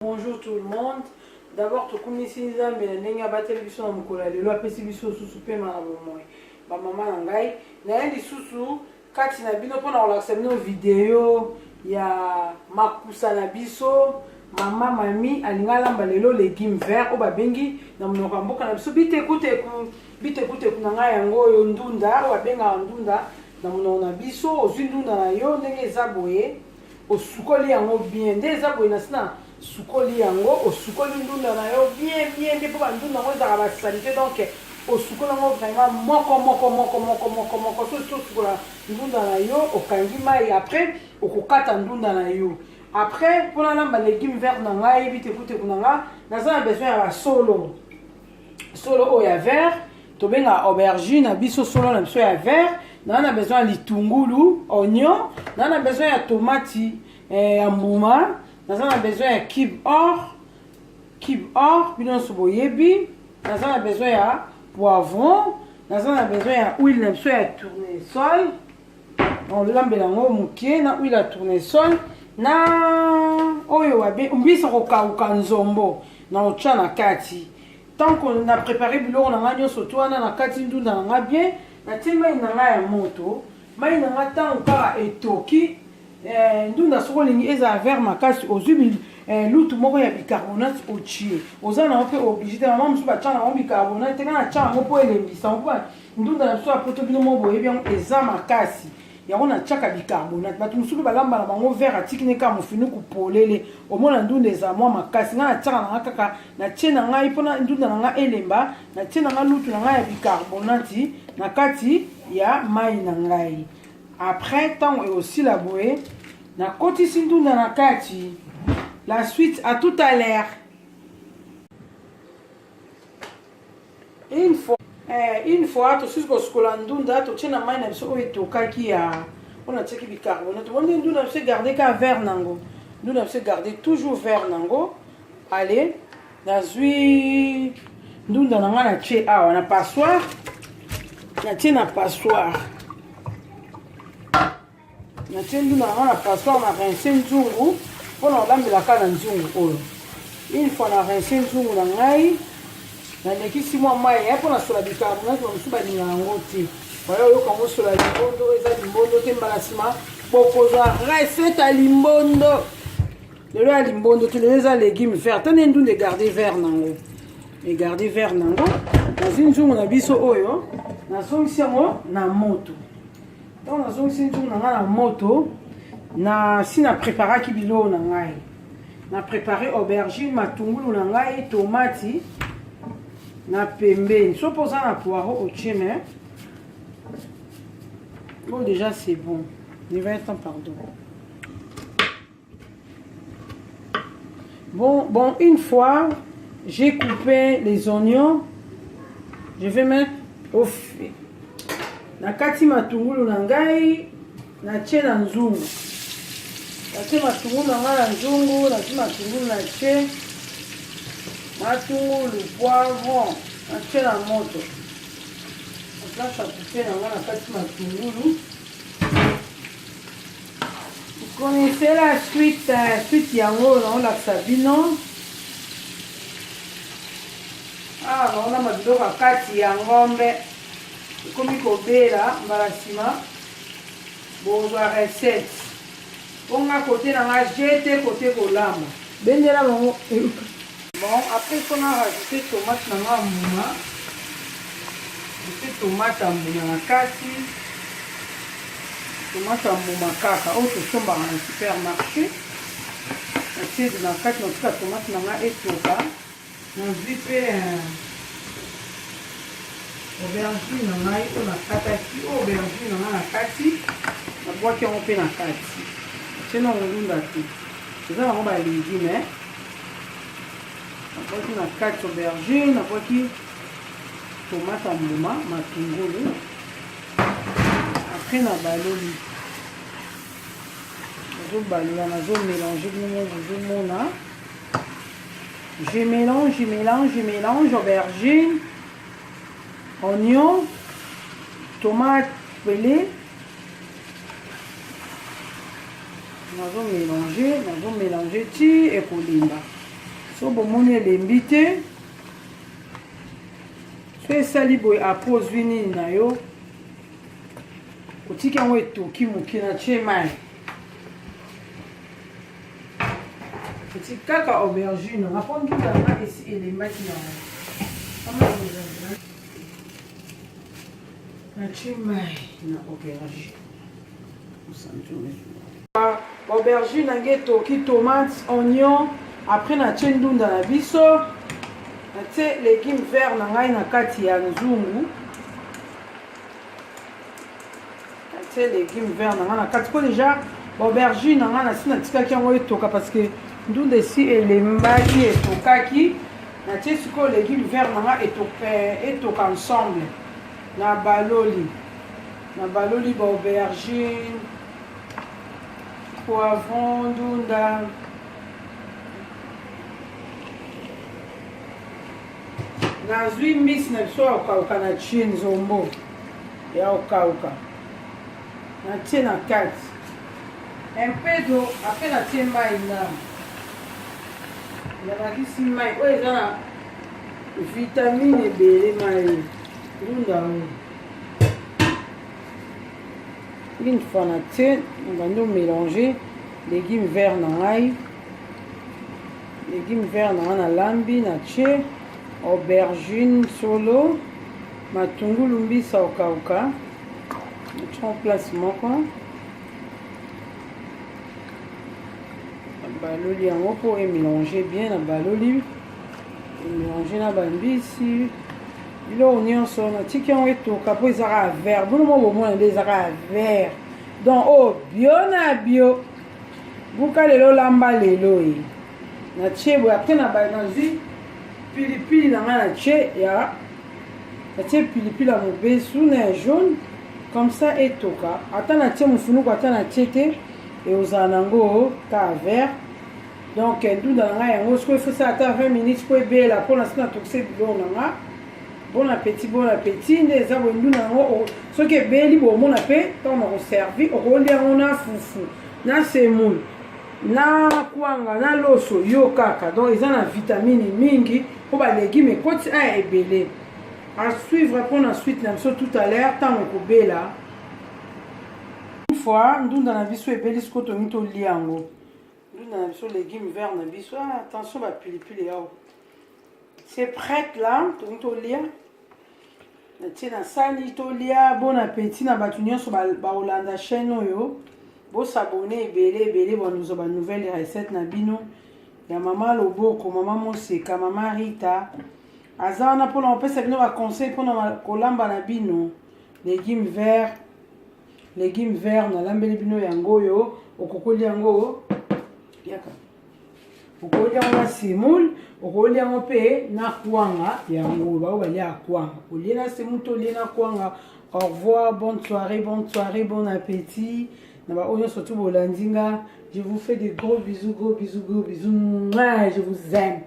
Bonjour tout le monde. D'abord, tu connais si les amis, les gens battent les bisous dans mon collègue. Le après si bisous sous souper ma maman. Ma maman n'engaille. N'a des sous quand il a bien pour la semaine vidéo. Il y a makusa na biso. Maman mami alingala mbalelo légumes verts. Oba bengi na mnoka mboka na biso. Bite kute kunanga yango yo ndunda. Oba benga ndunda na mnona biso. Ozwi ndunda na yo ndenge zaboye. Osukoli yango bien. Ndenge zaboye na sina. Sukoli yango osukoli ndunda na yo bien pour bandunda ngo za ba salite donc osukola ngo vraiment moko so sukola ndunda na yo okangi mai après okokata ndunda na yo après pour la lamba légumes verts na ngai bite kute kunanga naza besoin ya solo o ya vert to benga aubergine na biso solo na biso ya vert na besoin ya litungulu oignon na besoin ya tomate ya mbuma. Nous avons besoin de cube or, puis nous avons besoin de poivron, nous avons besoin d'huile, nous avons besoin de tournesol, on l'ambelango mukie, na huile à tournesol, na oyo wabe, umbisa kokauka nzombo, na ocha na kati. Tant qu'on a préparé biloko na nga nyonso to wana na kati ndunda na nga bien, na tima ina nga ya moto, mai na nga tant okara etoki. Ndunda soko lingi eza vert makasi ozwi lutu moko ya bicarbonate otie oza na mpe obligé te mama mosusu batia nango bicarbonate te kana tia yango mpo elembisa mpo ndunda na biso ya poto bino moko boyebi yango eza makasi yango natiaka bicarbonate bato mosusu balamba na bango vert atiki ne kaka mofiniku polele omona ndunda eza mwa makasi ngai natiaka na nga kaka natie na ngai mpona ndunda na nga elemba natie na nga lutu na ngai ya bicarbonate na kati ya mai na ngai. Après, tant et aussi la bouée, na koti sindunda na kati. La suite, à tout à l'heure. Une fois, tu sais que ce que l'andunda, tu tiens la main na biso oyo kaki ya, on a tiki bicarbonate. On dit ndunda se garder qu'à vert nango. Ndunda se garder toujours vert nango. Allez, na zui ndunda nanga na tche a, on a passoire. Na tche na passoire. Na tchendu na nga na passoire na rince nzungu mpona olambelaka na nzungu oyo. Une fois na rince nzungu na ngai nalekisi mwa mai ya mpona sola bicarbonate bamosusu balinga yango te wala oyoka ngo sola limbondo eza limbondo te mbala nsima bokozwa recette ya limbondo lelo ya limbondo te lelo eza légume vert tane ndunda egarde vert nango egarde vert nango nazwi nzungu na biso oyo nazongisi yango na moto. Donc, nous avons moto. Si na préparé biloko na ngai. Na préparé aubergine, matungulu na ngai, tomate, na pembeni. So posa na poireau au tcheme. Bon, déjà c'est bon. Il va être pardon. Bon, une fois j'ai coupé les oignons, je vais mettre au feu. Na kati matungulu na ngai na tie na nzungu na tie matungulu na ngai na nzungu na tie matungulu na tie matungulu poivron na tie na moto okasa couper na ngai na kati matungulu. Vous connaissez la suite yango na olakisa bino naona mabiloko kati ya ngombe komi kobela mbala nsima bozwa recette ponga kote na nga jete kote kolamba bendela bango. Bon après sona rajouter tomate na nga mbuma jete tomate ya mbuma na kati tomate ya mbuma kaka oyo tosombaka na supermarché natiede na kati natika tomate na nga etoka nazwi mpe aubergine na ngai oyo nakataki aubergine na ngai na kati nabwaki yango mpe na kati atie na ngolunda te eza nango balégume nabwaki na kati aubergine nabwaki tomate ya mbuma matungulu apres na baloli nazobalola nazomélange bino bozomona je mélange aubergine, oignon, tomate pelée. Nous allons mélanger ti et kolimba. so bomoni elembi te so esali boye apozwi nini na yo otiki yango etoki moke na tie mai oti kaka aubergine mpo ndunda nga esi elembaki yango na tie mai na aubergine aubergine nange etoki tomate oignon après na tie ndunda na biso natie légume vert na ngai na kati ya nzungu natie légume vert na ngai na kati po déjà aubergine na ngai nasi natikaki yango etoka parce que ndunda esi elembaki etokaki natie sikoyo légume vert na ngai etoka ensemble na baloli aubergine poivron ndunda nazwi mbisi na biso ya kokauka na tie nzombo ya kokauka natie na kati empedo ape natie mai ndambo nabakisi mai oyo eza na vitamine ebele mai ndunda oyo une fois natie nabandi omélanger légume vert na ngai nalambi natie aubergine solo matungulu mbisa okauka natie en place moko baloli yango mpo emélanger bien na baloli emélanger na bambisi biloko nyonso natiki yango etoka mpo ezaka ya vert bono mo bomona nde ezaka ya vert donc oyo bio na bio buka lelo lamba lelo e natie boye apres nazwi pilipili na ngai natie pilipili ya mobesu na ya jaune comme ça etoka ata natie mofunuku ata natie te eozala nango ta vert donc ndunda na ngai yango sikoyo efosala ata 20 minutes mpo ebela mpona sina tokise biloko na nga bon appétit nde eza boye ndunda yango soki ebeli bomona mpe ntango na koservi okolia yango na fufu na semoule na kwanga na loso yo kaka donc eza na vitamine mingi mpo balégume ekoti aya ebele à suivre mpona suite na biso tout à l'heure ntango ekobela une fois ndunda na biso ebeli sikoyo tongi tolia yango ndunda na biso légume vert na biso attention bapilipili yao c'est prête là tongi tolia natie na sani tolia bon appétit na bato nyonso baolanda chaîne oyo bosabone ebele bonozwa banouvelle recette na bino ya mama loboko mama moseka mama rita aza wana mpona kopesa bino baconseil mpona kolamba na bino légume vert nalambeli bino yango oyo okokolia yango yaka okolia yango na semoule okolia yango mpe na kwanga yango bao balia ya kwanga olie na semoule to olie na kwanga au revoir bonne soirée bon appétit na ba oyo surtout bolandinga je vous fais des gros bisous je vous aime.